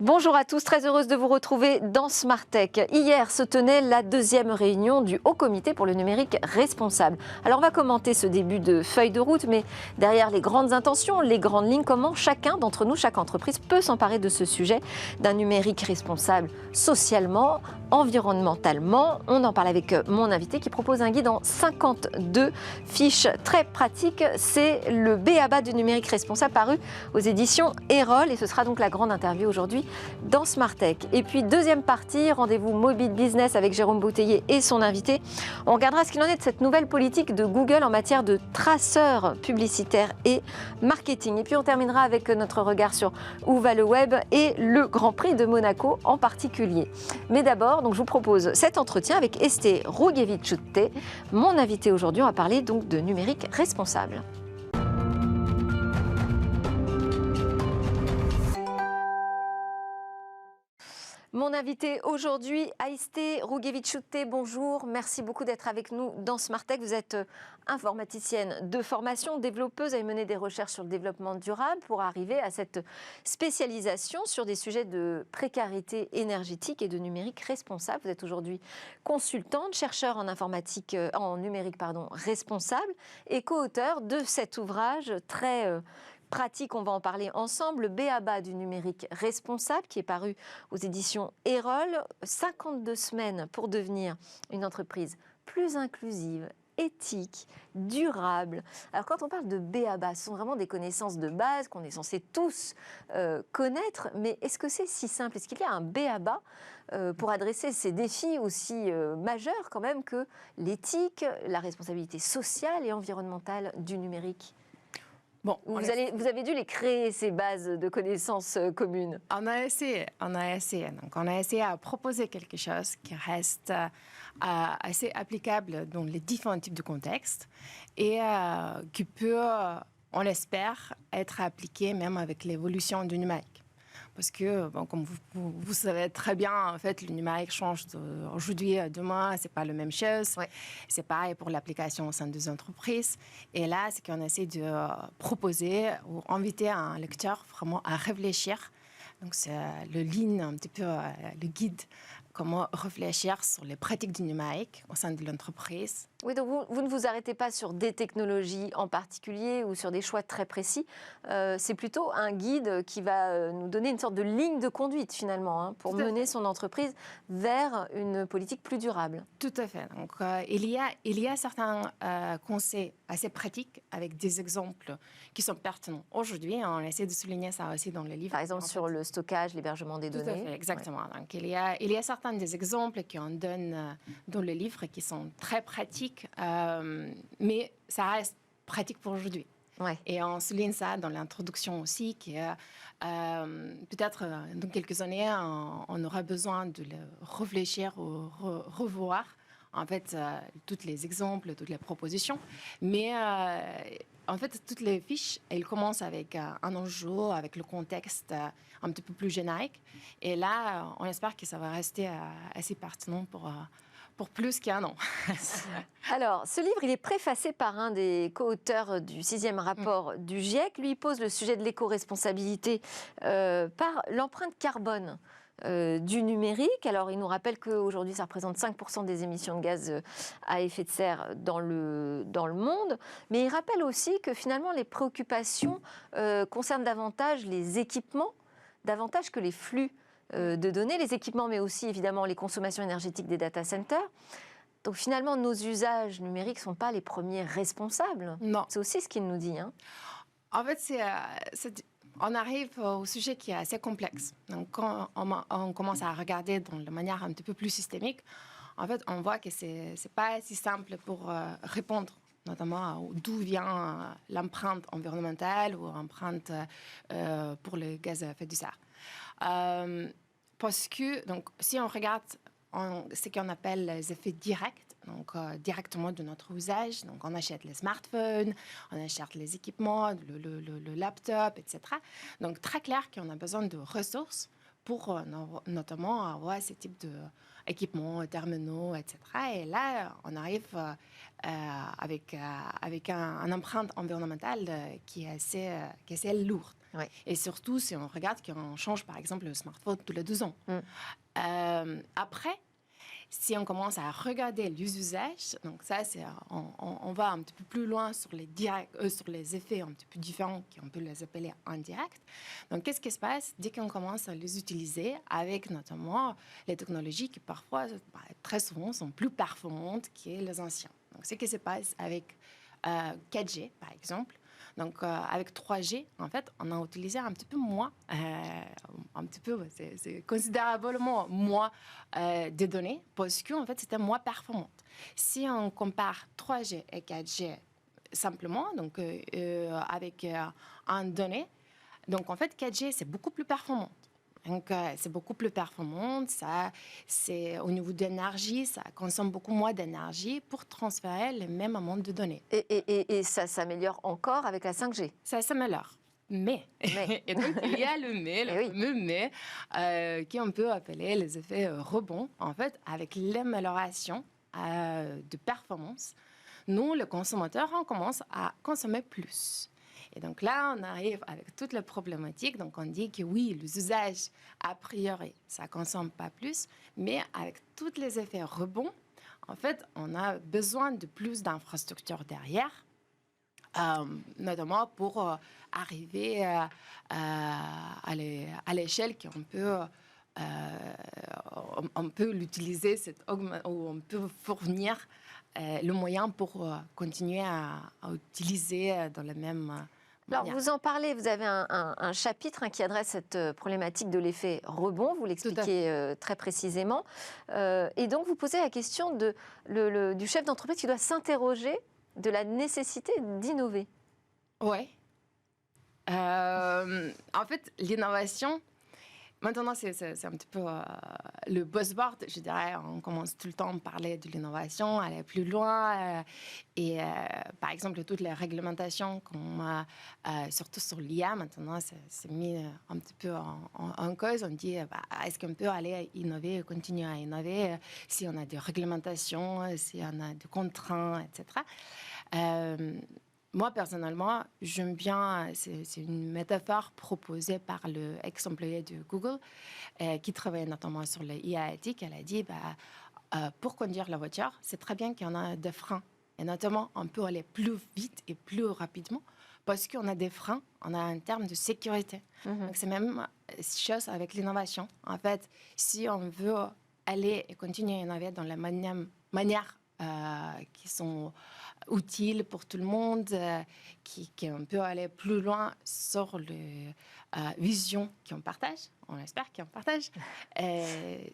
Bonjour à tous, très heureuse de vous retrouver dans Smart Tech. Hier se tenait la deuxième réunion du Haut Comité pour le numérique responsable. Alors on va commenter ce début de feuille de route, mais derrière les grandes intentions, les grandes lignes, comment chacun d'entre nous, chaque entreprise peut s'emparer de ce sujet d'un numérique responsable socialement, environnementalement. On en parle avec mon invité qui propose un guide en 52 fiches très pratiques. C'est le b.a.-ba du numérique responsable paru aux éditions Erol et ce sera donc la grande interview aujourd'hui dans Smart Tech. Et puis deuxième partie, rendez-vous mobile business avec Jérôme Bouteiller et son invité. On regardera ce qu'il en est de cette nouvelle politique de Google en matière de traceurs publicitaires et marketing. Et puis on terminera avec notre regard sur où va le web et le Grand Prix de Monaco en particulier. Mais d'abord, donc je vous propose cet entretien avec Este Rouguevičiūtė. Mon invité aujourd'hui, on va parler donc de numérique responsable. Mon invité aujourd'hui, Este Rouguevičiūtė, bonjour. Merci beaucoup d'être avec nous dans Smart Tech. Vous êtes informaticienne de formation, développeuse, vous avez mené des recherches sur le développement durable pour arriver à cette spécialisation sur des sujets de précarité énergétique et de numérique responsable. Vous êtes aujourd'hui consultante, chercheur en informatique, en numérique responsable et co-auteur de cet ouvrage très pratique, on va en parler ensemble, le b.a.-ba du numérique responsable qui est paru aux éditions Erol. 52 semaines pour devenir une entreprise plus inclusive, éthique, durable. Alors quand on parle de b.a.-ba, ce sont vraiment des connaissances de base qu'on est censé tous connaître, mais est-ce que c'est si simple? Est-ce qu'il y a un b.a.-ba pour adresser ces défis aussi majeurs quand même que l'éthique, la responsabilité sociale et environnementale du numérique? Bon, vous avez dû les créer, ces bases de connaissances communes. On a essayé. Donc, on a essayé à proposer quelque chose qui reste assez applicable dans les différents types de contextes et qui peut, on l'espère, être appliqué même avec l'évolution du numérique. Parce que, bon, comme vous savez très bien, en fait, le numérique change d'aujourd'hui à demain, c'est pas la même chose. Ouais. C'est pareil pour l'application au sein des entreprises. Et là, c'est qu'on essaie de proposer ou inviter un lecteur vraiment à réfléchir. Donc, c'est le ligne, un petit peu le guide, comment réfléchir sur les pratiques du numérique au sein de l'entreprise. Oui, donc vous ne vous arrêtez pas sur des technologies en particulier ou sur des choix très précis. C'est plutôt un guide qui va nous donner une sorte de ligne de conduite finalement pour mener son entreprise vers une politique plus durable. Tout à fait. Donc, il y a certains conseils assez pratiques avec des exemples qui sont pertinents. Aujourd'hui, on essaie de souligner ça aussi dans le livre. Par exemple, sur le stockage, l'hébergement des données. Tout à fait, exactement. Ouais. Donc, il y a certains des exemples qu'on donne dans le livre qui sont très pratiques, mais ça reste pratique pour aujourd'hui. Ouais. Et on souligne ça dans l'introduction aussi, qui peut-être dans quelques années, on aura besoin de le réfléchir ou revoir, en fait, tous les exemples, toutes les propositions. Mais en fait, toutes les fiches, elles commencent avec un enjeu, avec le contexte un petit peu plus générique. Et là, on espère que ça va rester assez pertinent pour plus qu'un an. Alors, ce livre, il est préfacé par un des co-auteurs du 6e rapport du GIEC. Lui, il pose le sujet de l'éco-responsabilité par l'empreinte carbone du numérique. Alors, il nous rappelle qu'aujourd'hui, ça représente 5% des émissions de gaz à effet de serre dans le monde. Mais il rappelle aussi que finalement, les préoccupations concernent davantage les équipements, davantage que les flux de données, les équipements, mais aussi évidemment les consommations énergétiques des data centers. Donc finalement, nos usages numériques ne sont pas les premiers responsables. Non. C'est aussi ce qu'il nous dit. En fait, on arrive au sujet qui est assez complexe. Donc quand on commence à regarder de manière un petit peu plus systémique, en fait, on voit que ce n'est pas si simple pour répondre notamment d'où vient l'empreinte environnementale ou l'empreinte pour le gaz à effet de serre. Parce que, donc, si on regarde ce qu'on appelle les effets directs, donc directement de notre usage, donc on achète les smartphones, on achète les équipements, le laptop, etc. Donc très clair qu'on a besoin de ressources pour notamment avoir ce type d'équipements, terminaux, etc. Et là, on arrive avec un empreinte environnementale qui est assez lourde. Ouais. Et surtout, si on regarde qu'on change, par exemple, le smartphone tous les 2 ans. Après, si on commence à regarder les usages, donc ça, on va un petit peu plus loin sur sur les effets un petit peu différents, qu'on peut les appeler indirects. Donc, qu'est-ce qui se passe dès qu'on commence à les utiliser avec notamment les technologies qui parfois, très souvent, sont plus performantes que les anciens. Donc, ce qui se passe avec 4G, par exemple. Donc, avec 3G, en fait, on a utilisé un petit peu moins, c'est considérablement moins de données parce qu'en fait, c'était moins performant. Si on compare 3G et 4G simplement, donc avec un donné, donc en fait, 4G, c'est beaucoup plus performant. Donc, c'est beaucoup plus performant. C'est au niveau d'énergie, ça consomme beaucoup moins d'énergie pour transférer le même amount de données. Et ça s'améliore encore avec la 5G. Ça s'améliore. Mais. Et donc, il y a le mais, le fameux mais, qui on peut appeler les effets rebonds. En fait, avec l'amélioration de performance, nous, les consommateurs, on commence à consommer plus. Et donc là, on arrive avec toute la problématique. Donc, on dit que oui, les usages, a priori, ça ne consomme pas plus. Mais avec tous les effets rebonds, en fait, on a besoin de plus d'infrastructures derrière, notamment pour arriver à l'échelle qu'on peut... on peut l'utiliser, ou on peut fournir le moyen pour continuer à utiliser dans la même... Alors, vous en parlez, vous avez un chapitre qui adresse cette problématique de l'effet rebond, vous l'expliquez très précisément. Et donc, vous posez la question du chef d'entreprise qui doit s'interroger de la nécessité d'innover. Oui. En fait, l'innovation... Maintenant, c'est un petit peu le buzzword, je dirais. On commence tout le temps à parler de l'innovation, aller plus loin. Par exemple, toutes les réglementations qu'on a, surtout sur l'IA, maintenant, c'est mis un petit peu en cause. On dit, est-ce qu'on peut aller innover, continuer à innover si on a des réglementations, si on a des contraintes, etc. Moi, personnellement, j'aime bien, c'est une métaphore proposée par le ex-employé de Google qui travaillait notamment sur l'IA éthique. Elle a dit, pour conduire la voiture, c'est très bien qu'il y en a des freins. Et notamment, on peut aller plus vite et plus rapidement parce qu'on a des freins, on a un terme de sécurité. Donc, c'est même chose avec l'innovation. En fait, si on veut aller et continuer à innover dans la manière qui sont utiles pour tout le monde, qu'on peut aller plus loin sur les visions qu'on partage. On espère qu'on partage. C'est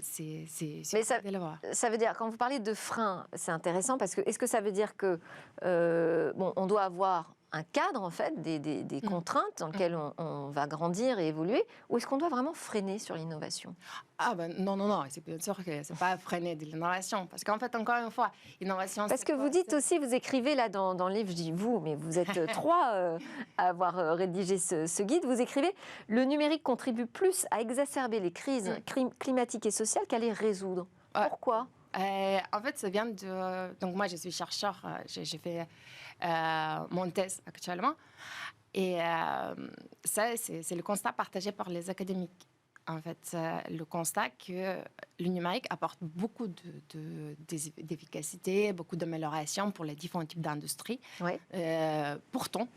Mais ça veut dire, quand vous parlez de frein, c'est intéressant parce que est-ce que ça veut dire que on doit avoir un cadre, en fait, des contraintes dans lesquelles on va grandir et évoluer, ou est-ce qu'on doit vraiment freiner sur l'innovation ? Ah non, c'est bien sûr que c'est pas freiner de l'innovation, parce qu'en fait, encore une fois, l'innovation... Parce que vous dites aussi, vous écrivez là dans le livre, je dis vous, mais vous êtes 3 à avoir rédigé ce guide, vous écrivez « Le numérique contribue plus à exacerber les crises climatiques et sociales qu'à les résoudre ». Pourquoi ? En fait, ça vient de... Donc moi, je suis chercheur, j'ai fait mon thèse actuellement. Et ça, c'est le constat partagé par les académiques. En fait, le constat que le numérique apporte beaucoup d'efficacité, beaucoup d'amélioration pour les différents types d'industries. Oui. Pourtant,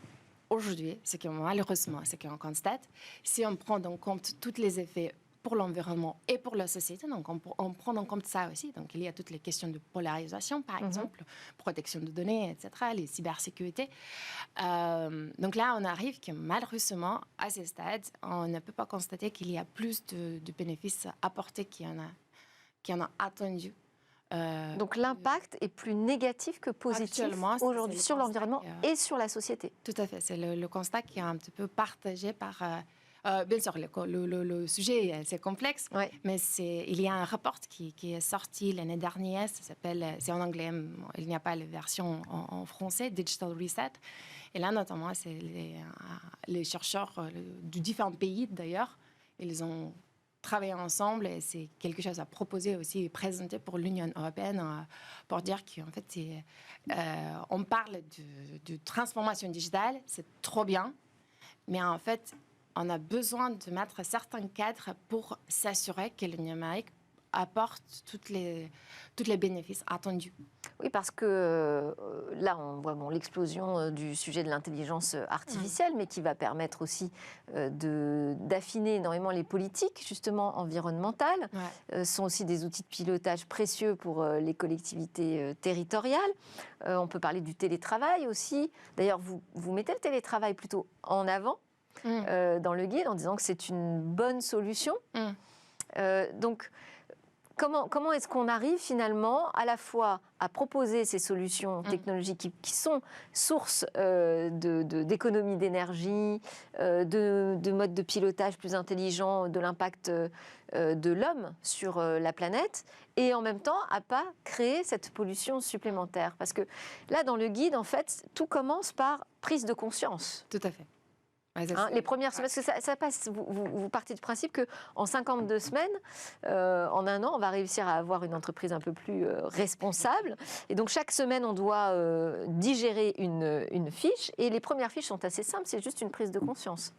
aujourd'hui, malheureusement, ce qu'on constate, si on prend en compte tous les effets pour l'environnement et pour la société. Donc, on prend en compte ça aussi. Donc, il y a toutes les questions de polarisation, par exemple, protection de données, etc., les cybersécurités. Donc là, on arrive que malheureusement, à ce stade, on ne peut pas constater qu'il y a plus de bénéfices apportés qu'il y en a attendu. Donc l'impact est plus négatif que positif aujourd'hui sur l'environnement et sur la société. Tout à fait. C'est le constat qui est un petit peu partagé par... bien sûr, le sujet est assez complexe, mais il y a un rapport qui est sorti l'année dernière, c'est en anglais, il n'y a pas la version en français, Digital Reset. Et là, notamment, c'est les chercheurs de différents pays, d'ailleurs, ils ont travailler ensemble et c'est quelque chose à proposer aussi et présenter pour l'Union européenne pour dire qu'en fait, on parle de transformation digitale, c'est trop bien, mais en fait, on a besoin de mettre certains cadres pour s'assurer que le numérique apporte tous les bénéfices attendus. Oui, parce que là, on voit l'explosion du sujet de l'intelligence artificielle, mais qui va permettre aussi d'affiner énormément les politiques, justement, environnementales. Ce sont aussi des outils de pilotage précieux pour les collectivités territoriales. On peut parler du télétravail aussi. D'ailleurs, vous mettez le télétravail plutôt en avant dans le guide, en disant que c'est une bonne solution. Donc, comment est-ce qu'on arrive finalement à la fois à proposer ces solutions technologiques qui sont source d'économie d'énergie, de modes de pilotage plus intelligents, de l'impact de l'homme sur la planète, et en même temps à pas créer cette pollution supplémentaire? Parce que là, dans le guide, en fait, tout commence par prise de conscience. Tout à fait. Les premières semaines, parce que ça passe, vous partez du principe qu'en 52 semaines, en un an, on va réussir à avoir une entreprise un peu plus responsable. Et donc, chaque semaine, on doit digérer une fiche. Et les premières fiches sont assez simples, c'est juste une prise de conscience.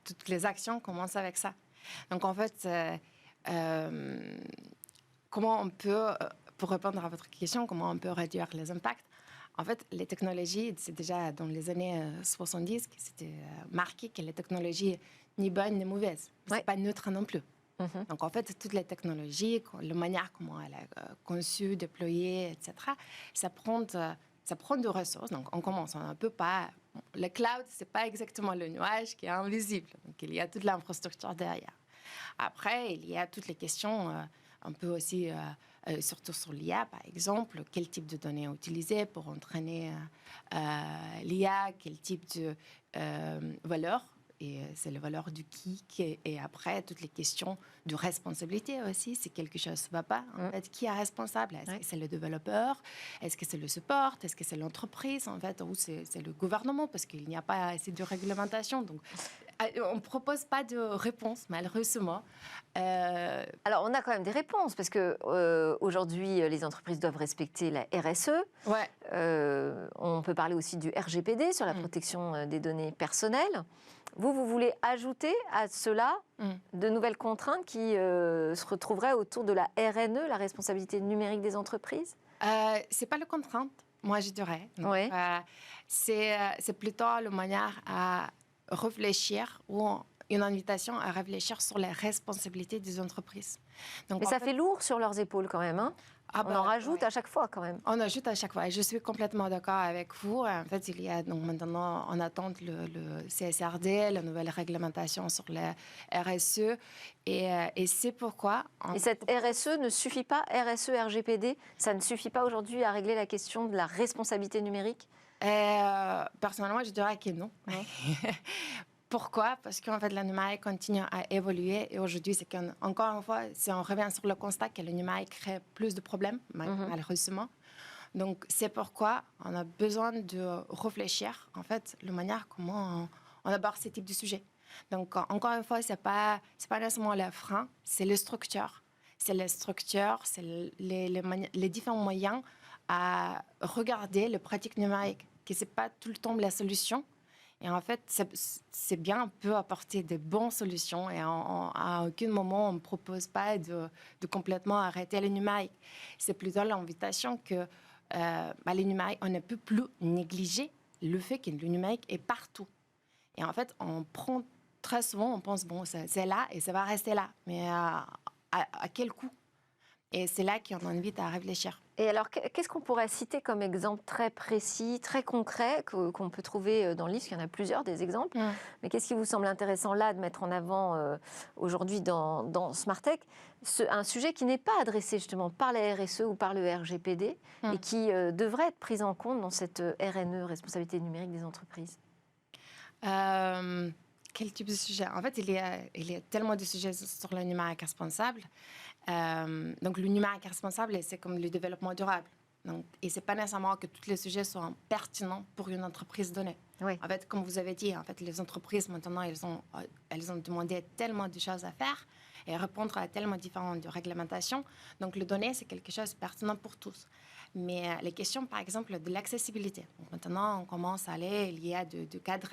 Toutes les actions commencent avec ça. Donc, en fait, comment on peut, pour répondre à votre question, comment on peut réduire les impacts? En fait, les technologies, c'est déjà dans les années 70 que c'était marqué que les technologies ni bonnes ni mauvaises. C'est pas neutre non plus. Donc, en fait, toutes les technologies, la manière comment elle est conçue, déployée, etc., ça prend de ressources. Donc, on commence, on ne peut pas... Le cloud, ce n'est pas exactement le nuage qui est invisible. Donc, il y a toute l'infrastructure derrière. Après, il y a toutes les questions, on peut aussi... surtout sur l'IA, par exemple, quel type de données utiliser pour entraîner l'IA, quel type de valeur, et c'est la valeur du qui, et après, toutes les questions de responsabilité aussi, si quelque chose ne va pas, en fait, qui est responsable? Est-ce que c'est le développeur? Est-ce que c'est le support? Est-ce que c'est l'entreprise, en fait, ou c'est le gouvernement, parce qu'il n'y a pas assez de réglementation, donc on ne propose pas de réponse, malheureusement. Alors, on a quand même des réponses, parce qu'aujourd'hui, les entreprises doivent respecter la RSE. On peut parler aussi du RGPD, sur la protection des données personnelles. Vous voulez ajouter à cela de nouvelles contraintes qui se retrouveraient autour de la RNE, la responsabilité numérique des entreprises? Ce n'est pas la contrainte, moi, je dirais. Donc, c'est plutôt la manière à réfléchir ou une invitation à réfléchir sur les responsabilités des entreprises. Donc, mais ça fait lourd sur leurs épaules quand même, hein? On en rajoute à chaque fois quand même. On ajoute à chaque fois. Et je suis complètement d'accord avec vous. En fait, il y a donc maintenant en attente le CSRD, la nouvelle réglementation sur la RSE. Et c'est pourquoi... Et cette RSE ne suffit pas, RSE, RGPD, ça ne suffit pas aujourd'hui à régler la question de la responsabilité numérique? Personnellement, je dirais que non. Pourquoi? Parce qu'en fait, le numérique continue à évoluer. Et aujourd'hui, c'est qu'encore une fois, si on revient sur le constat que le numérique crée plus de problèmes, malheureusement. Donc, c'est pourquoi on a besoin de réfléchir, en fait, la manière comment on aborde ce type de sujet. Donc, encore une fois, c'est pas nécessairement le frein, c'est les structures. C'est les structures, c'est les différents moyens à regarder les pratiques numériques, que ce n'est pas tout le temps la solution. Et en fait, c'est bien, on peut apporter de bonnes solutions et à aucun moment, on ne propose pas de complètement arrêter le numérique. C'est plutôt l'invitation que le numérique, on ne peut plus négliger le fait que le numérique est partout. Et en fait, on prend très souvent, on pense, bon, c'est là et ça va rester là. Mais à quel coût? Et c'est là qu'on invite à réfléchir. Et alors, qu'est-ce qu'on pourrait citer comme exemple très précis, très concret, qu'on peut trouver dans le livre? Il y en a plusieurs, des exemples. Mais qu'est-ce qui vous semble intéressant là de mettre en avant aujourd'hui dans Smartech? Un sujet qui n'est pas adressé justement par la RSE ou par le RGPD et qui devrait être pris en compte dans cette RNE, responsabilité numérique des entreprises. Quel type de sujet? En fait, il y a tellement de sujets sur le numérique responsable. Donc, le numérique responsable, c'est comme le développement durable. Donc, et ce n'est pas nécessairement que tous les sujets sont pertinents pour une entreprise donnée. Oui. En fait, comme vous avez dit, en fait, les entreprises, maintenant, elles ont demandé tellement de choses à faire et répondre à tellement différentes réglementations. Donc, le données, c'est quelque chose de pertinent pour tous. Mais les questions, par exemple, de l'accessibilité. Donc, maintenant, on commence à aller, il y a de cadres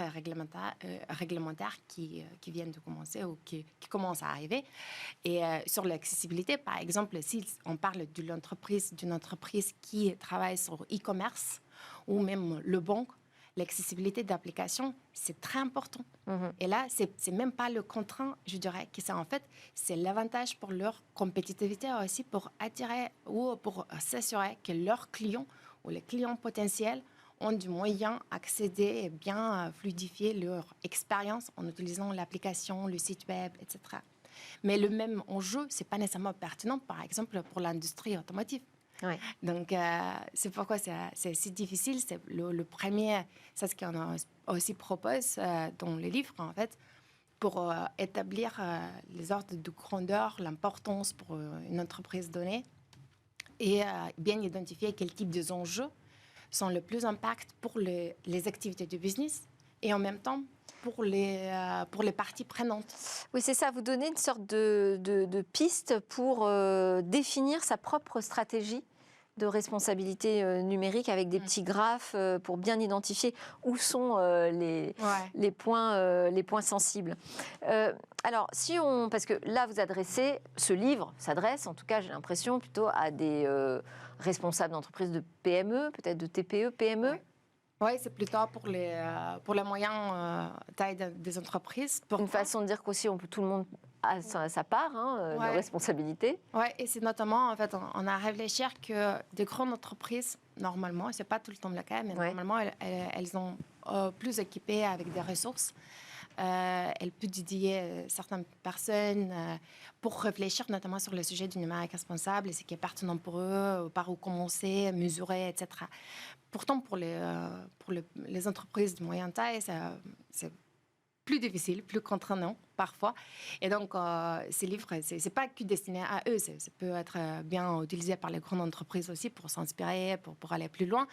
réglementaires qui viennent de commencer ou qui commencent à arriver. Et sur l'accessibilité, par exemple, si on parle d'une entreprise qui travaille sur e-commerce ou même le banque, l'accessibilité d'application, c'est très important. Et là, c'est même pas le contraint, je dirais, que c'est en fait, c'est l'avantage pour leur compétitivité aussi, pour attirer ou pour s'assurer que leurs clients ou les clients potentiels ont du moyen d'accéder et bien fluidifier leur expérience en utilisant l'application, le site web, etc. Mais le même enjeu, c'est pas nécessairement pertinent, par exemple, pour l'industrie automotive. Oui. Donc, c'est pourquoi c'est si difficile. C'est le premier, c'est ce qu'on aussi propose dans le livre, en fait, pour établir les ordres de grandeur, l'importance pour une entreprise donnée et bien identifier quel type d'enjeux sont le plus impact pour les activités du business et en même temps pour les parties prenantes. Oui, c'est ça. Vous donnez une sorte de piste pour définir sa propre stratégie de responsabilité numérique avec des petits graphes pour bien identifier où sont les points sensibles. Alors, parce que là, ce livre s'adresse, en tout cas, j'ai l'impression, plutôt à des responsables d'entreprises de PME, peut-être de TPE, PME. Oui, c'est plutôt pour les moyens taille des entreprises. Une façon de dire qu'aussi tout le monde a sa part de responsabilité. Oui, et c'est notamment, en fait, on a réfléchi que des grandes entreprises, normalement, ce n'est pas tout le temps le cas, mais normalement, elles sont plus équipées avec des ressources. Elles peuvent dédier certaines personnes pour réfléchir notamment sur le sujet du numérique responsable et ce qui est pertinent pour eux, par où commencer, mesurer, etc. Pourtant, pour les entreprises de moyenne taille, c'est plus difficile, plus contraignant parfois. Et donc, ces livres, ce n'est pas que destiné à eux. Ça peut être bien utilisé par les grandes entreprises aussi pour s'inspirer, pour aller plus loin.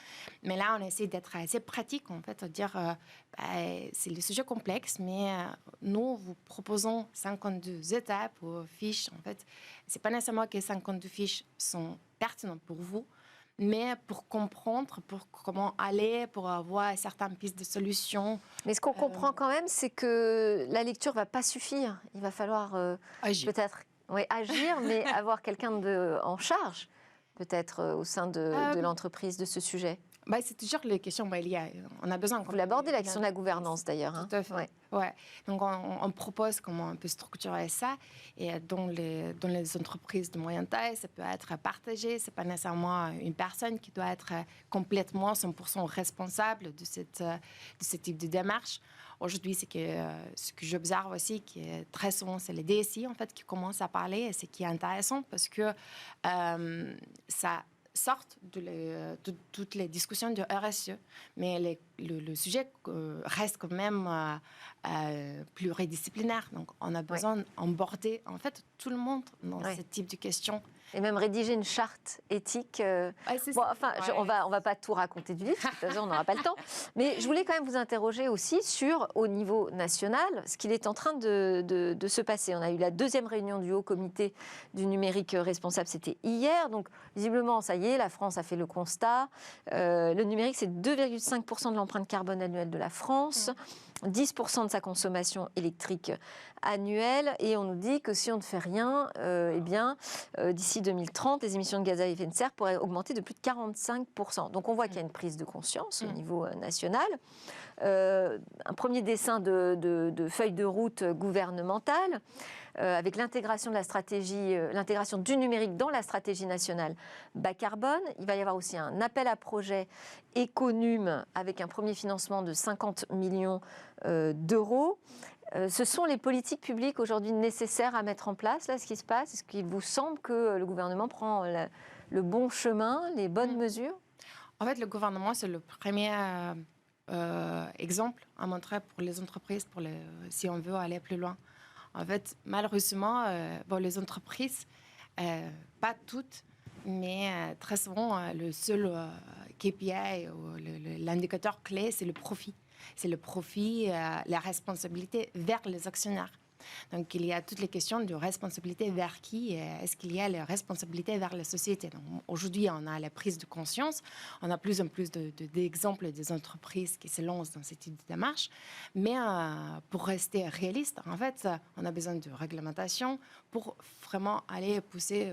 Mais là, on essaie d'être assez pratique, en fait, de dire c'est le sujet complexe, mais nous, vous proposons 52 étapes ou fiches. En fait, ce n'est pas nécessairement que 52 fiches sont pertinentes pour vous, mais pour comprendre, pour comment aller, pour avoir certaines pistes de solutions. Mais ce qu'on comprend quand même, c'est que la lecture ne va pas suffire. Il va falloir peut-être agir, mais avoir quelqu'un en charge, peut-être au sein de l'entreprise, de ce sujet. C'est toujours les questions, on a besoin... Vous l'abordez, la question de la gouvernance, d'ailleurs. Tout à fait. Ouais. Donc, on propose comment on peut structurer ça. Et dans les entreprises de moyenne taille, ça peut être partagé. Ce n'est pas nécessairement une personne qui doit être complètement 100% responsable de ce type de démarche. Aujourd'hui, ce que j'observe aussi, qui est très souvent, c'est les DSI, en fait, qui commencent à parler. Et ce qui est intéressant, parce que ça sortent de toutes les discussions de RSE. Mais le sujet reste quand même pluridisciplinaire. Donc, on a besoin d'emborder, en fait, tout le monde dans ce type de questions. Et même rédiger une charte éthique. On va pas tout raconter du livre, de toute façon, on n'aura pas le temps. Mais je voulais quand même vous interroger aussi sur, au niveau national, ce qu'il est en train de se passer. On a eu la deuxième réunion du Haut Comité du numérique responsable, c'était hier. Donc, visiblement, ça y est, la France a fait le constat. Le numérique, c'est 2,5% de l'empreinte carbone annuelle de la France. 10% de sa consommation électrique annuelle, et on nous dit que si on ne fait rien, d'ici 2030, les émissions de gaz à effet de serre pourraient augmenter de plus de 45%. Donc on voit qu'il y a une prise de conscience au niveau national. Un premier dessin de feuille de route gouvernementale avec l'intégration du numérique dans la stratégie nationale bas carbone. Il va y avoir aussi un appel à projet Éconum avec un premier financement de 50 millions d'euros. Ce sont les politiques publiques aujourd'hui nécessaires à mettre en place, là, ce qui se passe? Est-ce qu'il vous semble que le gouvernement prend le bon chemin, les bonnes mesures? En fait, le gouvernement, c'est le premier exemple à montrer pour les entreprises, si on veut aller plus loin. En fait, malheureusement, les entreprises, pas toutes, mais très souvent, le seul KPI, ou l'indicateur clé, c'est le profit. C'est le profit, la responsabilité vers les actionnaires. Donc, il y a toutes les questions de responsabilité vers qui. Est-ce qu'il y a les responsabilités vers la société? Aujourd'hui, on a la prise de conscience. On a plus en plus d'exemples des entreprises qui se lancent dans cette démarche. Mais pour rester réaliste, en fait, on a besoin de réglementation pour vraiment aller pousser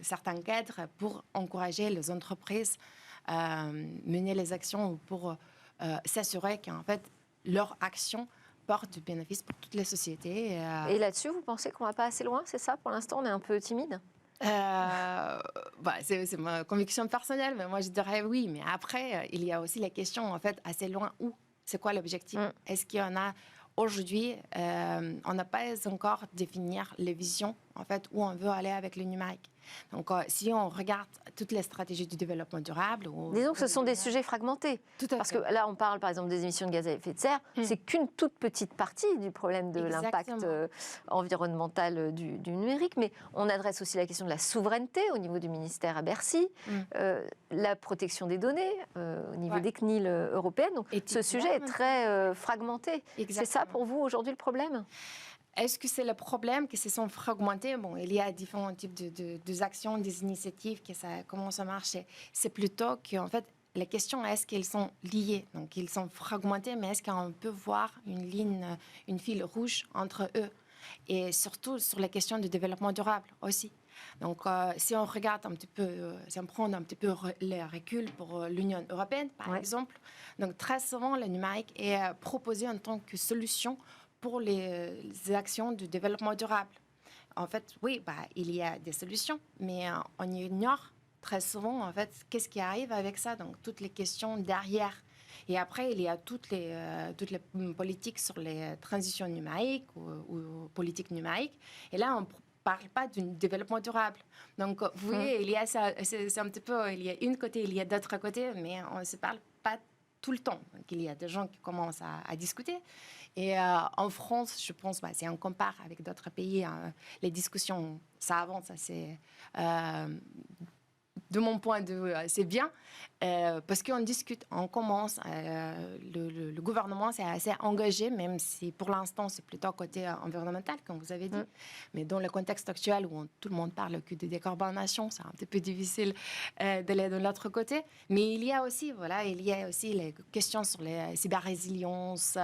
certains cadres pour encourager les entreprises à mener les actions pour s'assurer qu'en fait, leur action porte du bénéfice pour toutes les sociétés. Et là-dessus, vous pensez qu'on ne va pas assez loin, c'est ça? Pour l'instant, on est un peu timide? C'est ma conviction personnelle, mais moi je dirais oui. Mais après, il y a aussi la question, en fait, assez loin où? C'est quoi l'objectif? Est-ce qu'il y en a aujourd'hui? On n'a pas encore défini les visions, en fait, où on veut aller avec le numérique. Donc, si on regarde toutes les stratégies du développement durable... Disons que ce sont des sujets fragmentés. Tout à fait. Parce que là, on parle, par exemple, des émissions de gaz à effet de serre. C'est qu'une toute petite partie du problème de l'impact environnemental du numérique. Mais on adresse aussi la question de la souveraineté au niveau du ministère à Bercy, la protection des données au niveau des CNIL européennes. Donc, ce sujet est très fragmenté. C'est ça, pour vous, aujourd'hui, le problème? Est-ce que c'est le problème que se sont fragmentés? Bon, il y a différents types d'actions, des initiatives, comment ça marche. C'est plutôt qu'en fait, la question est-ce qu'ils sont liés? Donc, ils sont fragmentés, mais est-ce qu'on peut voir une ligne, une file rouge entre eux? Et surtout sur la question du développement durable aussi. Donc, si on regarde un petit peu, si on prend un petit peu le recul pour l'Union européenne, par exemple, donc très souvent, le numérique est proposé en tant que solution pour les actions de développement durable. En fait, oui, il y a des solutions, mais on ignore très souvent, en fait, qu'est-ce qui arrive avec ça. Donc, toutes les questions derrière. Et après, il y a toutes les politiques sur les transitions numériques ou politiques numériques. Et là, on ne parle pas du développement durable. Donc, vous voyez, il y a ça, c'est un petit peu, il y a une côté, il y a d'autres côtés, mais on ne se parle pas tout le temps. Donc, il y a des gens qui commencent à discuter. Et en France, je pense, si on compare avec d'autres pays, les discussions, ça avance assez. De mon point de vue, c'est bien, parce qu'on discute, on commence, le gouvernement s'est assez engagé, même si pour l'instant c'est plutôt côté environnemental, comme vous avez dit. Mais dans le contexte actuel où tout le monde parle que de décarbonation, c'est un petit peu difficile d'aller de l'autre côté. Mais il y a aussi les questions sur la cyber-résilience,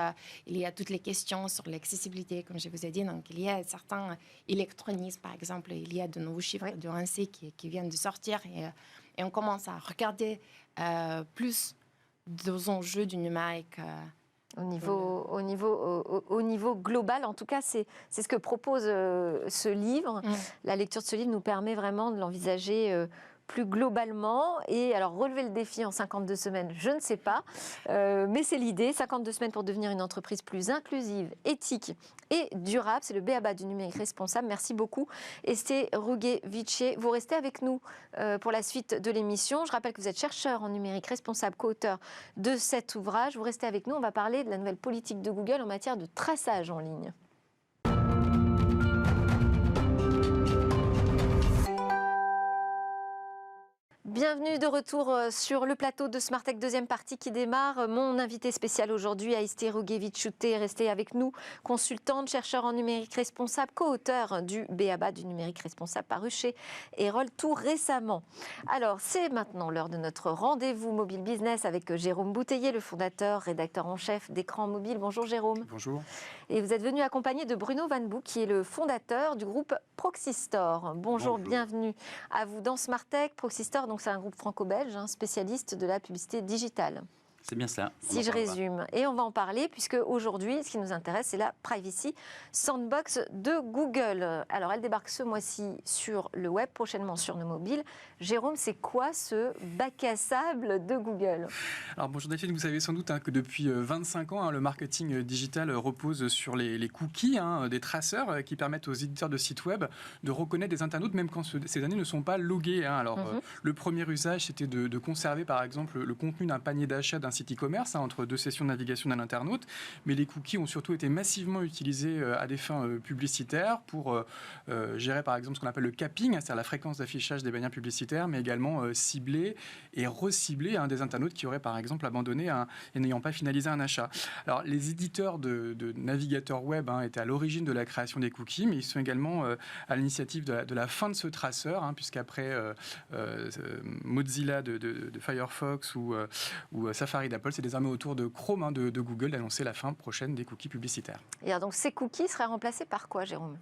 il y a toutes les questions sur l'accessibilité, comme je vous ai dit. Donc il y a certains électronismes, par exemple, il y a de nouveaux chiffres de l'ANSSI qui viennent de sortir et on commence à regarder plus des enjeux du numérique. Au niveau global, en tout cas, c'est ce que propose ce livre. La lecture de ce livre nous permet vraiment de l'envisager plus globalement. Et alors, relever le défi en 52 semaines, je ne sais pas, mais c'est l'idée. 52 semaines pour devenir une entreprise plus inclusive, éthique et durable. C'est le b.a.-ba du numérique responsable. Merci beaucoup, Esther Rouguet-Vichet. Vous restez avec nous pour la suite de l'émission. Je rappelle que vous êtes chercheur en numérique responsable, co-auteur de cet ouvrage. Vous restez avec nous. On va parler de la nouvelle politique de Google en matière de traçage en ligne. Bienvenue de retour sur le plateau de Smartech, deuxième partie qui démarre. Mon invité spécial aujourd'hui, Esther Rouguet-Vichet, restée avec nous, consultante, chercheur en numérique responsable, co-auteur du b.a.-ba du numérique responsable paru chez Erol tout récemment. Alors, c'est maintenant l'heure de notre rendez-vous mobile business avec Jérôme Bouteiller, le fondateur, rédacteur en chef d'Écran Mobile. Bonjour Jérôme. Bonjour. Et vous êtes venu accompagné de Bruno Van Boek, qui est le fondateur du groupe Proxystore. Bonjour, bienvenue à vous dans Smartech. Proxystore, donc c'est un groupe franco-belge, spécialiste de la publicité digitale. C'est bien cela. Si je résume. Et on va en parler puisque aujourd'hui, ce qui nous intéresse, c'est la Privacy Sandbox de Google. Alors, elle débarque ce mois-ci sur le web, prochainement sur nos mobiles. Jérôme, c'est quoi ce bac à sable de Google? Alors, bonjour Delphine, vous savez sans doute que depuis 25 ans, le marketing digital repose sur les cookies, des traceurs qui permettent aux éditeurs de sites web de reconnaître des internautes, même quand ces données ne sont pas loguées. Alors, le premier usage, c'était de conserver, par exemple, le contenu d'un panier d'achat d'un site e-commerce, entre deux sessions de navigation d'un internaute, mais les cookies ont surtout été massivement utilisés à des fins publicitaires pour gérer par exemple ce qu'on appelle le capping, c'est-à-dire la fréquence d'affichage des bannières publicitaires, mais également cibler et recibler des internautes qui auraient par exemple abandonné et n'ayant pas finalisé un achat. Alors les éditeurs de navigateurs web étaient à l'origine de la création des cookies, mais ils sont également à l'initiative de la fin de ce traceur, puisqu'après Mozilla de Firefox ou Safari d'Apple, c'est désormais au tour de Chrome de Google d'annoncer la fin prochaine des cookies publicitaires. Et alors, donc ces cookies seraient remplacés par quoi, Jérôme ?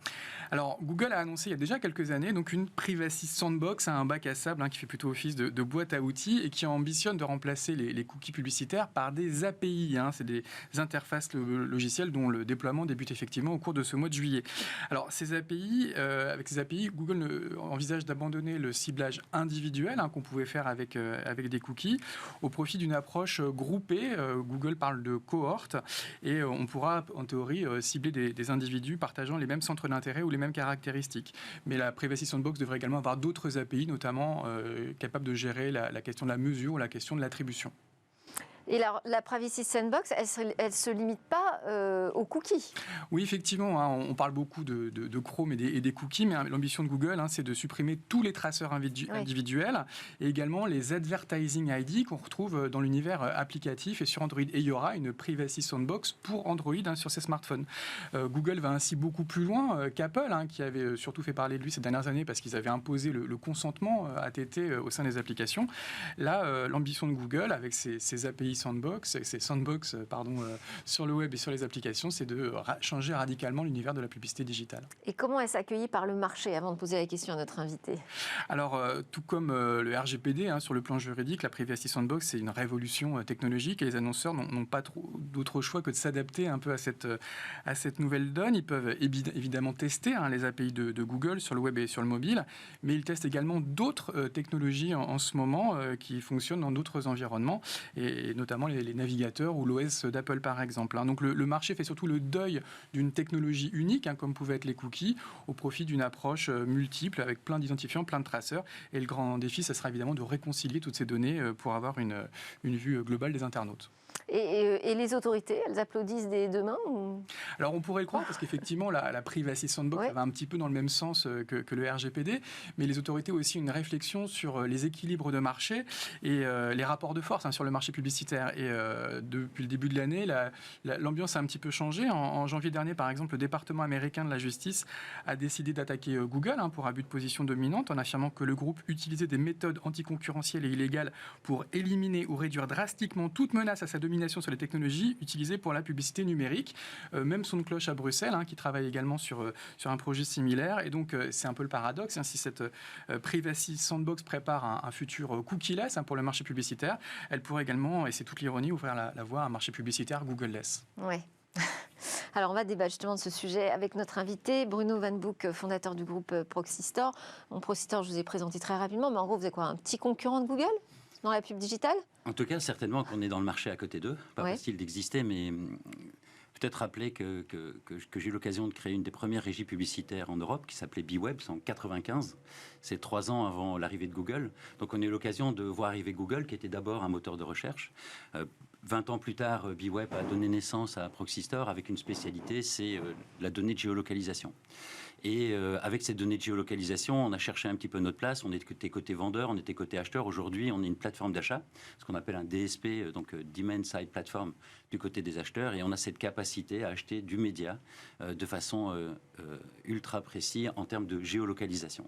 Alors Google a annoncé il y a déjà quelques années donc une Privacy Sandbox, un bac à sable qui fait plutôt office de boîte à outils et qui ambitionne de remplacer les cookies publicitaires par des API. C'est des interfaces logicielles dont le déploiement débute effectivement au cours de ce mois de juillet. Alors avec ces API, Google envisage d'abandonner le ciblage individuel qu'on pouvait faire avec des cookies au profit d'une approche groupée. Google parle de cohorte et on pourra en théorie cibler des individus partageant les mêmes centres d'intérêt ou les mêmes caractéristiques. Mais la Privacy Sandbox devrait également avoir d'autres API, notamment capables de gérer la question de la mesure ou la question de l'attribution. Et la Privacy Sandbox, elle ne se limite pas aux cookies. Oui, effectivement, on parle beaucoup de Chrome et des cookies, mais l'ambition de Google, c'est de supprimer tous les traceurs individuels et également les Advertising ID qu'on retrouve dans l'univers applicatif et sur Android. Et il y aura une Privacy Sandbox pour Android sur ses smartphones. Google va ainsi beaucoup plus loin qu'Apple, qui avait surtout fait parler de lui ces dernières années parce qu'ils avaient imposé le consentement ATT au sein des applications. Là, l'ambition de Google, avec ses API sandbox sur le web et sur les applications, c'est de changer radicalement l'univers de la publicité digitale. Et comment est-ce accueilli par le marché, avant de poser la question à notre invité ? Alors, tout comme le RGPD, sur le plan juridique, la Privacy Sandbox, c'est une révolution technologique et les annonceurs n'ont pas d'autre choix que de s'adapter un peu à cette nouvelle donne. Ils peuvent évidemment tester les API de Google sur le web et sur le mobile, mais ils testent également d'autres technologies en ce moment qui fonctionnent dans d'autres environnements et notamment les navigateurs ou l'OS d'Apple par exemple. Donc le marché fait surtout le deuil d'une technologie unique, comme pouvaient être les cookies, au profit d'une approche multiple avec plein d'identifiants, plein de traceurs. Et le grand défi, ça sera évidemment de réconcilier toutes ces données pour avoir une vue globale des internautes. Et les autorités, elles applaudissent dès demain ou... Alors on pourrait le croire parce qu'effectivement la Privacy Sandbox va un petit peu dans le même sens que le RGPD, mais les autorités ont aussi une réflexion sur les équilibres de marché et les rapports de force sur le marché publicitaire. Et depuis le début de l'année, l'ambiance a un petit peu changé. En janvier dernier, par exemple, le département américain de la justice a décidé d'attaquer Google pour abus de position dominante en affirmant que le groupe utilisait des méthodes anticoncurrentielles et illégales pour éliminer ou réduire drastiquement toute menace à sa domination sur les technologies utilisées pour la publicité numérique. Même son de cloche à Bruxelles, qui travaille également sur un projet similaire. Et donc, c'est un peu le paradoxe. Si cette Privacy Sandbox prépare un futur cookie-less pour le marché publicitaire, elle pourrait également, et c'est toute l'ironie, ouvrir la voie à un marché publicitaire Google-less. Oui. Alors, on va débattre justement de ce sujet avec notre invité, Bruno Van Boeck, fondateur du groupe Proxystore. Proxystore, je vous ai présenté très rapidement, mais en gros, vous êtes quoi, un petit concurrent de Google dans la pub digitale ? En tout cas, certainement qu'on est dans le marché à côté d'eux. Pas facile d'exister, mais peut-être rappeler que j'ai eu l'occasion de créer une des premières régies publicitaires en Europe qui s'appelait BeWeb, c'est en 1995. C'est 3 ans avant l'arrivée de Google. Donc on a eu l'occasion de voir arriver Google, qui était d'abord un moteur de recherche. 20 ans plus tard, BeWeb a donné naissance à Proxystore avec une spécialité, c'est la donnée de géolocalisation. Et avec ces données de géolocalisation, on a cherché un petit peu notre place. On était côté vendeur, on était côté acheteur. Aujourd'hui, on est une plateforme d'achat, ce qu'on appelle un DSP, donc Demand Side Platform, du côté des acheteurs. Et on a cette capacité à acheter du média de façon ultra précise en termes de géolocalisation.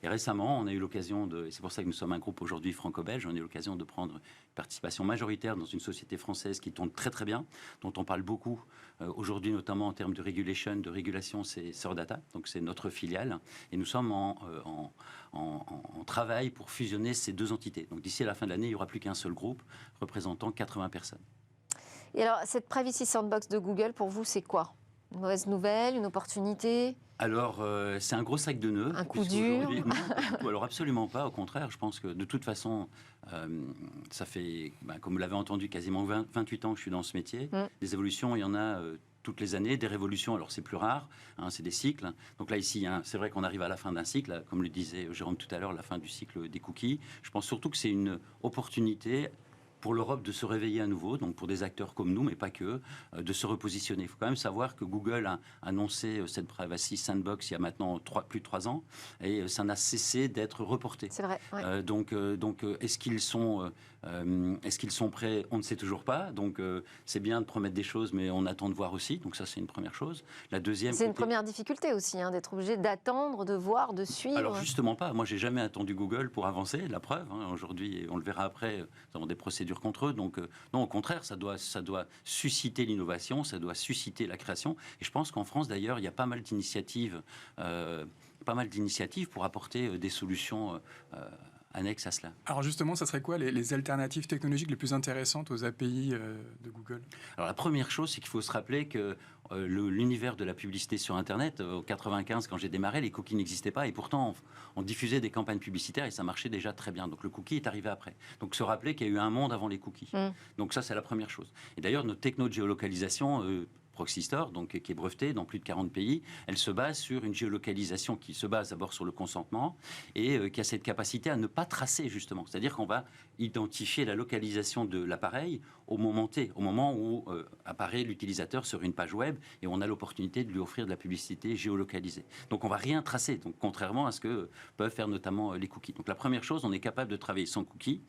Et récemment, on a eu l'occasion et c'est pour ça que nous sommes un groupe aujourd'hui franco-belge, on a eu l'occasion de prendre une participation majoritaire dans une société française qui tourne très très bien, dont on parle beaucoup aujourd'hui, notamment en termes de régulation, c'est Sordata, donc c'est notre filiale. Et nous sommes en travail pour fusionner ces deux entités. Donc d'ici à la fin de l'année, il n'y aura plus qu'un seul groupe représentant 80 personnes. Et alors, cette Privacy Sandbox de Google, pour vous, c'est quoi ? Une mauvaise nouvelle, une opportunité ? Alors, c'est un gros sac de nœuds. Un coup dur ? Non, alors absolument pas, au contraire. Je pense que de toute façon, ça fait, comme vous l'avez entendu, quasiment 28 ans que je suis dans ce métier. Des évolutions, il y en a toutes les années. Des révolutions, alors c'est plus rare, c'est des cycles. Donc là, ici, c'est vrai qu'on arrive à la fin d'un cycle, comme le disait Jérôme tout à l'heure, la fin du cycle des cookies. Je pense surtout que c'est une opportunité pour l'Europe de se réveiller à nouveau, donc pour des acteurs comme nous, mais pas que, de se repositionner. Il faut quand même savoir que Google a annoncé cette Privacy Sandbox il y a maintenant plus de 3 ans, et ça n'a cessé d'être reporté. C'est vrai. Ouais. Donc, est-ce qu'ils sont prêts? On ne sait toujours pas. Donc, c'est bien de promettre des choses, mais on attend de voir aussi. Donc, ça, c'est une première chose. La deuxième, c'est une première difficulté aussi, hein, d'être obligé d'attendre, de voir, de suivre. Alors, justement pas. Moi, j'ai jamais attendu Google pour avancer. La preuve, hein, aujourd'hui, on le verra après, nous avons des procédures contre eux. Donc, non, au contraire, ça doit susciter l'innovation, ça doit susciter la création. Et je pense qu'en France, d'ailleurs, il y a pas mal d'initiatives pour apporter des solutions annexes à cela. Alors justement, ça serait quoi les alternatives technologiques les plus intéressantes aux API de Google? Alors la première chose, c'est qu'il faut se rappeler que l'univers de la publicité sur Internet, en 95, quand j'ai démarré, les cookies n'existaient pas et pourtant on diffusait des campagnes publicitaires et ça marchait déjà très bien. Donc le cookie est arrivé après. Donc se rappeler qu'il y a eu un monde avant les cookies. Donc ça, c'est la première chose. Et d'ailleurs, notre techno de géolocalisation... Proxystore, donc qui est brevetée dans plus de 40 pays, elle se base sur une géolocalisation qui se base d'abord sur le consentement et qui a cette capacité à ne pas tracer justement. C'est-à-dire qu'on va identifier la localisation de l'appareil au moment T, au moment où apparaît l'utilisateur sur une page web et on a l'opportunité de lui offrir de la publicité géolocalisée. Donc on va rien tracer, donc contrairement à ce que peuvent faire notamment les cookies. Donc la première chose, on est capable de travailler sans cookies.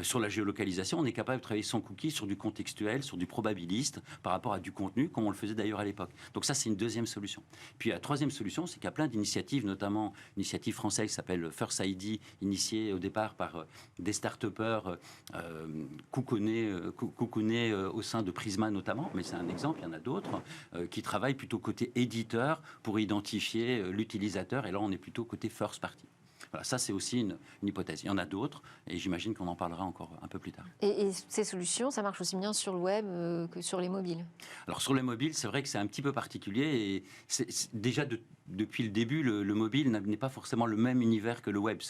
Sur la géolocalisation, on est capable de travailler sans cookies sur du contextuel, sur du probabiliste par rapport à du contenu, comme on le faisait d'ailleurs à l'époque. Donc ça, c'est une deuxième solution. Puis la troisième solution, c'est qu'il y a plein d'initiatives, notamment une initiative française qui s'appelle First ID, initiée au départ par des start-upers coucounés au sein de Prisma notamment, mais c'est un exemple, il y en a d'autres, qui travaillent plutôt côté éditeur pour identifier l'utilisateur, et là on est plutôt côté first party. Voilà, ça c'est aussi une hypothèse. Il y en a d'autres, et j'imagine qu'on en parlera encore un peu plus tard. Et ces solutions, ça marche aussi bien sur le web que sur les mobiles? Alors sur les mobiles, c'est vrai que c'est un petit peu particulier, et déjà depuis le début, le mobile n'est pas forcément le même univers que le web.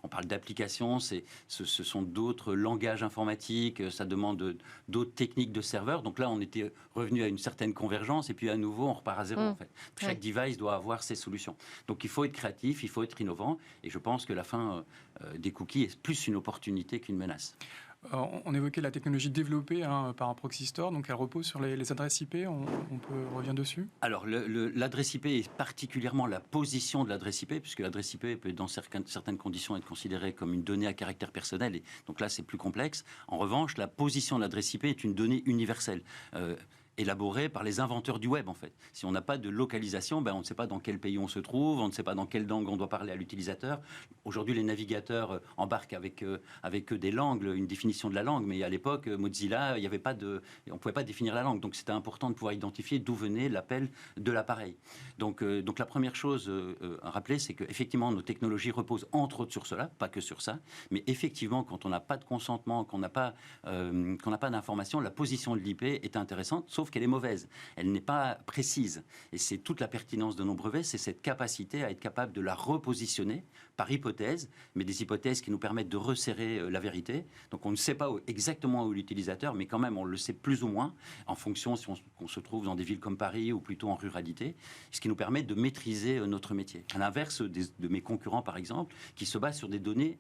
On parle d'applications, ce sont d'autres langages informatiques, ça demande d'autres techniques de serveurs. Donc là, on était revenu à une certaine convergence, et puis à nouveau, on repart à zéro en fait. Chaque device doit avoir ses solutions. Donc il faut être créatif, il faut être innovant, et je pense que la fin des cookies est plus une opportunité qu'une menace. On évoquait la technologie développée par un Proxystore, donc elle repose sur les adresses IP, on revient dessus? Alors l'adresse IP et particulièrement la position de l'adresse IP, puisque l'adresse IP peut dans certaines conditions être considérée comme une donnée à caractère personnel, et donc là c'est plus complexe. En revanche, la position de l'adresse IP est une donnée universelle. Élaboré par les inventeurs du web en fait. Si on n'a pas de localisation, on ne sait pas dans quel pays on se trouve, on ne sait pas dans quelle langue on doit parler à l'utilisateur. Aujourd'hui, les navigateurs embarquent avec des langues, une définition de la langue, mais à l'époque, Mozilla, on ne pouvait pas définir la langue, donc c'était important de pouvoir identifier d'où venait l'appel de l'appareil. Donc la première chose à rappeler, c'est qu'effectivement, nos technologies reposent entre autres sur cela, pas que sur ça, mais effectivement, quand on n'a pas de consentement, qu'on n'a pas d'information, la position de l'IP est intéressante, sauf qu'elle est mauvaise, elle n'est pas précise. Et c'est toute la pertinence de nos brevets, c'est cette capacité à être capable de la repositionner par hypothèse, mais des hypothèses qui nous permettent de resserrer la vérité. Donc on ne sait pas exactement où est l'utilisateur, mais quand même on le sait plus ou moins, en fonction si on se trouve dans des villes comme Paris ou plutôt en ruralité, ce qui nous permet de maîtriser notre métier. À l'inverse de mes concurrents par exemple, qui se basent sur des données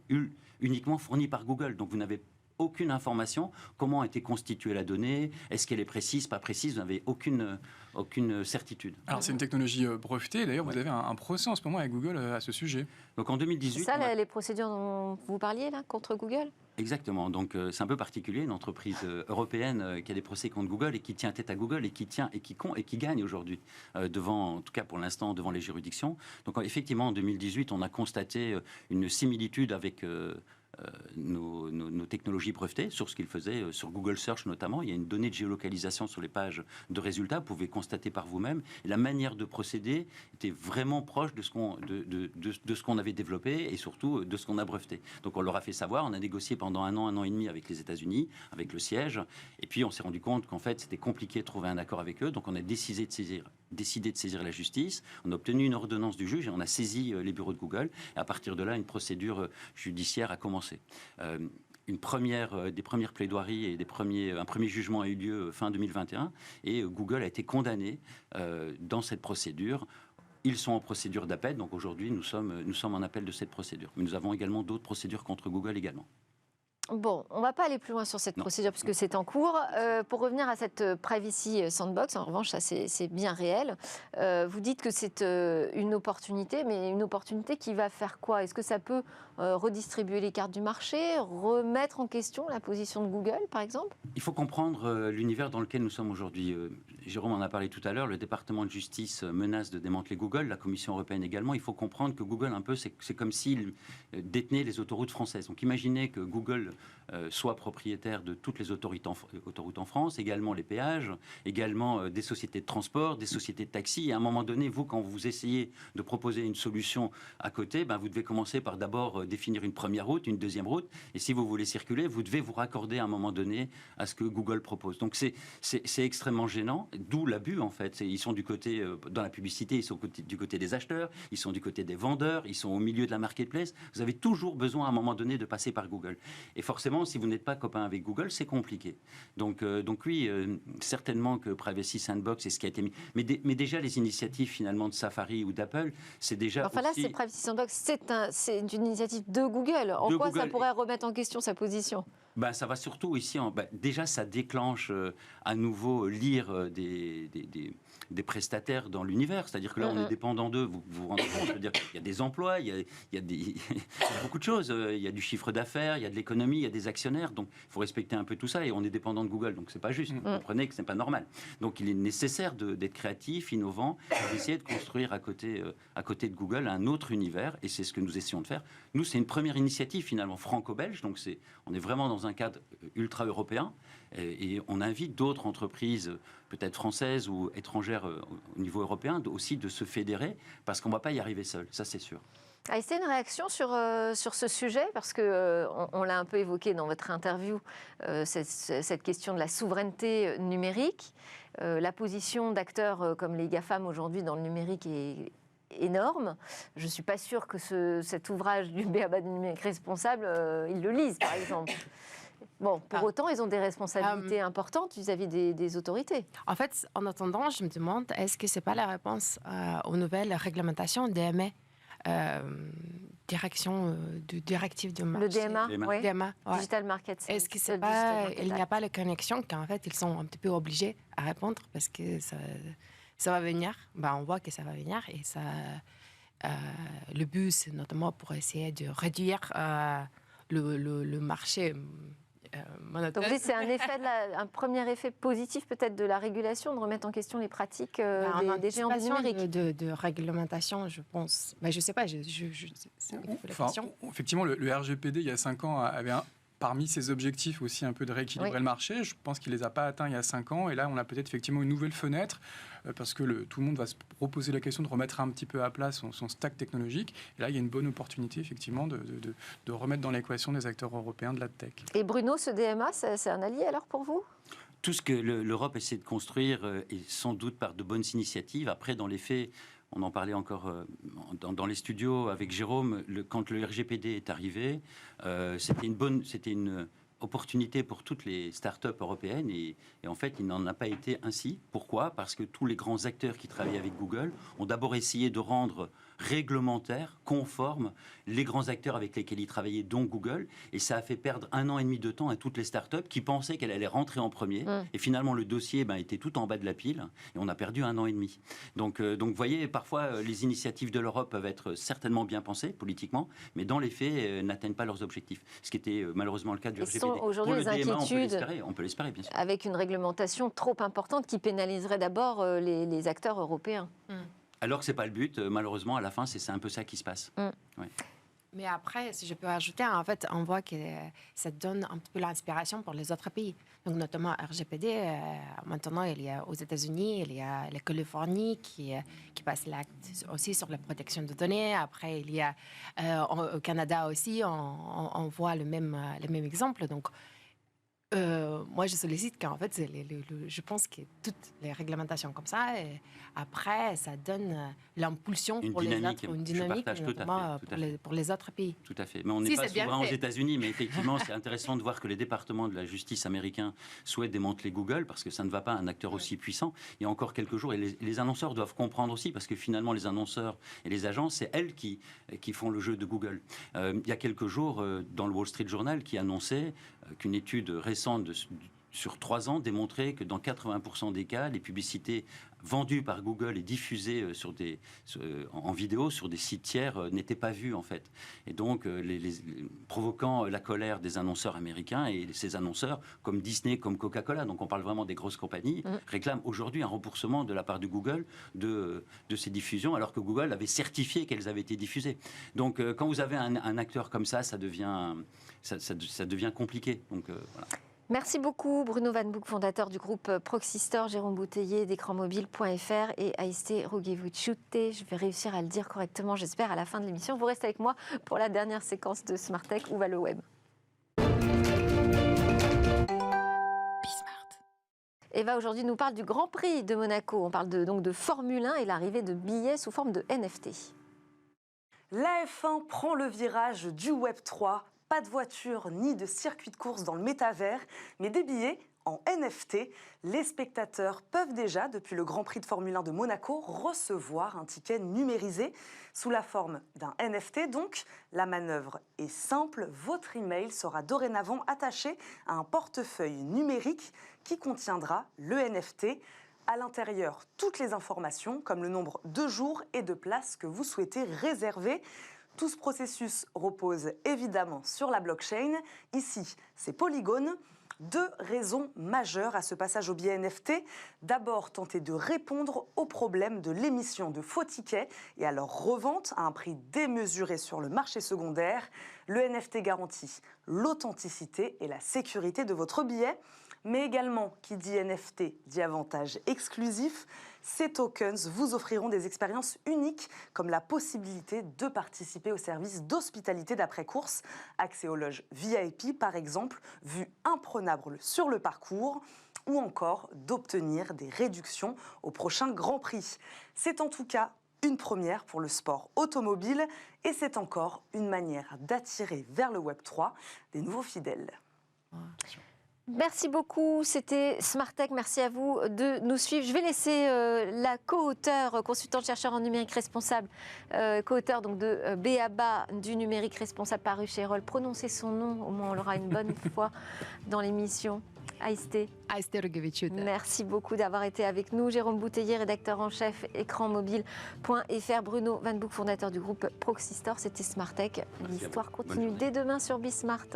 uniquement fournies par Google. Donc vous n'avez aucune information, comment a été constituée la donnée, est-ce qu'elle est précise, pas précise, vous n'avez aucune certitude. Alors c'est une technologie brevetée, d'ailleurs vous avez un procès en ce moment avec Google à ce sujet. Donc en 2018... C'est ça les procédures dont vous parliez là, contre Google? Exactement, donc c'est un peu particulier, une entreprise européenne qui a des procès contre Google et qui tient tête à Google et qui gagne aujourd'hui, en tout cas pour l'instant, devant les juridictions. Donc effectivement en 2018, on a constaté une similitude avec... nos technologies brevetées sur ce qu'ils faisaient sur Google Search notamment. Il y a une donnée de géolocalisation sur les pages de résultats, vous pouvez constater par vous-même. La manière de procéder était vraiment proche de ce qu'on avait développé et surtout de ce qu'on a breveté. Donc on leur a fait savoir, on a négocié pendant un an et demi avec les États-Unis, avec le siège, et puis on s'est rendu compte qu'en fait c'était compliqué de trouver un accord avec eux, donc on a décidé de saisir la justice, on a obtenu une ordonnance du juge et on a saisi les bureaux de Google. Et à partir de là, une procédure judiciaire a commencé. Des premières plaidoiries et un premier jugement a eu lieu fin 2021 et Google a été condamné dans cette procédure. Ils sont en procédure d'appel, donc aujourd'hui nous sommes en appel de cette procédure. Mais nous avons également d'autres procédures contre Google également. Bon, on ne va pas aller plus loin sur cette procédure puisque c'est en cours. Pour revenir à cette Privacy Sandbox, en revanche, ça c'est bien réel. Vous dites que c'est une opportunité, mais une opportunité qui va faire quoi? Est-ce que ça peut redistribuer les cartes du marché, remettre en question la position de Google, par exemple? Il faut comprendre l'univers dans lequel nous sommes aujourd'hui. Jérôme en a parlé tout à l'heure, le département de justice menace de démanteler Google, la Commission européenne également. Il faut comprendre que Google, un peu, c'est comme s'il détenait les autoroutes françaises. Donc imaginez que Google soit propriétaire de toutes les autoroutes en France, également les péages, également des sociétés de transport, des sociétés de taxi. Et à un moment donné, vous, quand vous essayez de proposer une solution à côté, vous devez commencer par d'abord définir une première route, une deuxième route. Et si vous voulez circuler, vous devez vous raccorder à un moment donné à ce que Google propose. Donc c'est extrêmement gênant, d'où l'abus en fait. Ils sont du côté, dans la publicité, ils sont du côté des acheteurs, ils sont du côté des vendeurs, ils sont au milieu de la marketplace. Vous avez toujours besoin à un moment donné de passer par Google. Et forcément, si vous n'êtes pas copain avec Google, c'est compliqué. Donc oui, certainement que Privacy Sandbox est ce qui a été mis. Mais déjà, les initiatives finalement de Safari ou d'Apple, c'est déjà Enfin là, c'est Privacy Sandbox, c'est une initiative de Google. En quoi ça pourrait remettre en question sa position? Ça va surtout ici, déjà ça déclenche à nouveau lire des prestataires dans l'univers, c'est-à-dire que là on est dépendant d'eux, vous vous rendez compte, je veux dire, il y a des emplois, il y a beaucoup de choses, il y a du chiffre d'affaires, il y a de l'économie, il y a des actionnaires, donc il faut respecter un peu tout ça et on est dépendant de Google, donc c'est pas juste, vous comprenez que c'est pas normal. Donc il est nécessaire d'être créatif, innovant, d'essayer de construire à côté de Google un autre univers et c'est ce que nous essayons de faire. Nous c'est une première initiative finalement franco-belge, donc on est vraiment dans un cadre ultra-européen et on invite d'autres entreprises, peut-être françaises ou étrangères au niveau européen, aussi de se fédérer parce qu'on ne va pas y arriver seul, ça c'est sûr. Est-ce une réaction sur ce sujet? Parce qu'on l'a un peu évoqué dans votre interview, cette question de la souveraineté numérique. La position d'acteurs comme les GAFAM aujourd'hui dans le numérique est énorme. Je ne suis pas sûre que cet ouvrage du B.A.B.A. du numérique responsable, ils le lisent, par exemple. Bon, pour autant, ils ont des responsabilités importantes vis-à-vis des autorités. En fait, en attendant, je me demande, est-ce que ce n'est pas la réponse aux nouvelles réglementations DMA, directive de marché. Le DMA, oui. DMA, ouais. Digital Market. Est-ce que c'est pas, il n'y a pas la connexion qu'en fait, ils sont un petit peu obligés à répondre parce que ça va venir. On voit que ça va venir et ça, le but, c'est notamment pour essayer de réduire le marché. Donc c'est un premier effet positif peut-être de la régulation, de remettre en question les pratiques des géants du numérique. De réglementation, je pense. Je ne sais pas, c'est un peu la question. Effectivement, le RGPD, il y a 5 ans, avait parmi ses objectifs aussi un peu de rééquilibrer le marché. Je pense qu'il ne les a pas atteints il y a 5 ans. Et là, on a peut-être effectivement une nouvelle fenêtre parce que tout le monde va se proposer la question de remettre un petit peu à plat son stack technologique. Et là, il y a une bonne opportunité effectivement de remettre dans l'équation des acteurs européens de la tech. Et Bruno, ce DMA, c'est un allié alors pour vous? Tout ce que l'Europe essaie de construire est sans doute par de bonnes initiatives. Après, dans les faits, on en parlait encore dans les studios avec Jérôme, quand le RGPD est arrivé, c'était une opportunité pour toutes les start-up européennes et en fait, il n'en a pas été ainsi. Pourquoi? Parce que tous les grands acteurs qui travaillaient avec Google ont d'abord essayé de rendre réglementaire, conforme, les grands acteurs avec lesquels ils travaillaient, dont Google, et ça a fait perdre 1 an et demi de temps à toutes les startups qui pensaient qu'elle allait rentrer en premier, et finalement le dossier était tout en bas de la pile, et on a perdu 1 an et demi. Donc vous voyez, parfois les initiatives de l'Europe peuvent être certainement bien pensées politiquement, mais dans les faits n'atteignent pas leurs objectifs, ce qui était malheureusement le cas du RGPD. Aujourd'hui les DMA, inquiétudes, on peut l'espérer bien sûr. Avec une réglementation trop importante qui pénaliserait d'abord les acteurs européens. Alors que ce n'est pas le but, malheureusement, à la fin, c'est un peu ça qui se passe. Ouais. Mais après, si je peux ajouter, en fait, on voit que ça donne un petit peu l'inspiration pour les autres pays. Donc, notamment RGPD, maintenant, il y a aux États-Unis, il y a la Californie qui passe l'acte aussi sur la protection de données. Après, il y a au Canada aussi, on voit le même exemple. Donc, Moi, je sollicite car en fait, je pense que toutes les réglementations comme ça, et après, ça donne l'impulsion pour les autres, une dynamique, notamment pour les autres pays. Tout à fait. Mais on n'est pas souverain aux États-Unis, mais effectivement, c'est intéressant de voir que les départements de la justice américains souhaitent démanteler Google parce que ça ne va pas à un acteur aussi puissant. Il y a encore quelques jours, et les annonceurs doivent comprendre aussi parce que finalement, les annonceurs et les agences, c'est elles qui font le jeu de Google. Il y a quelques jours, dans le Wall Street Journal, qui annonçait qu'une étude récente sur 3 ans démontrait que dans 80% des cas, les publicités vendues par Google et diffusées en vidéo sur des sites tiers n'étaient pas vues en fait. Et donc, provoquant la colère des annonceurs américains, et ces annonceurs, comme Disney, comme Coca-Cola, donc on parle vraiment des grosses compagnies, réclament aujourd'hui un remboursement de la part de Google de ces diffusions, alors que Google avait certifié qu'elles avaient été diffusées. Donc, quand vous avez un acteur comme ça, ça devient compliqué. Donc, voilà. Merci beaucoup Bruno Van Boeck, fondateur du groupe Proxystor, Jérôme Bouteiller d'écranmobile.fr et Aïsté Rouguevichouté. Je vais réussir à le dire correctement, j'espère, à la fin de l'émission. Vous restez avec moi pour la dernière séquence de Smart Tech. Où va le web? Eva aujourd'hui nous parle du Grand Prix de Monaco. On parle donc de Formule 1 et l'arrivée de billets sous forme de NFT. La F1 prend le virage du Web 3. Pas de voiture ni de circuit de course dans le métavers, mais des billets en NFT. Les spectateurs peuvent déjà, depuis le Grand Prix de Formule 1 de Monaco, recevoir un ticket numérisé sous la forme d'un NFT. Donc, la manœuvre est simple. Votre email sera dorénavant attaché à un portefeuille numérique qui contiendra le NFT. À l'intérieur, toutes les informations, comme le nombre de jours et de places que vous souhaitez réserver. Tout ce processus repose évidemment sur la blockchain. Ici, c'est Polygon. 2 raisons majeures à ce passage au billet NFT. D'abord, tenter de répondre au problème de l'émission de faux tickets et à leur revente à un prix démesuré sur le marché secondaire. Le NFT garantit l'authenticité et la sécurité de votre billet. Mais également, qui dit NFT dit avantage exclusif. Ces tokens vous offriront des expériences uniques, comme la possibilité de participer au service d'hospitalité d'après-course, accès aux loges VIP par exemple, vue imprenable sur le parcours, ou encore d'obtenir des réductions au prochain Grand Prix. C'est en tout cas une première pour le sport automobile et c'est encore une manière d'attirer vers le Web 3 des nouveaux fidèles. Merci beaucoup, c'était Smart Tech. Merci à vous de nous suivre. Je vais laisser la co-auteure, consultante chercheur en numérique responsable, co-auteure donc de BABA du numérique responsable paru chez Erol, prononcer son nom, au moins on l'aura une bonne fois dans l'émission. Aïsté Rouguevichouté. Merci beaucoup d'avoir été avec nous. Jérôme Bouteiller, rédacteur en chef écranmobile.fr. Bruno Van Boeck, fondateur du groupe Proxystor. C'était Smart Tech. L'histoire continue dès demain sur Bismart.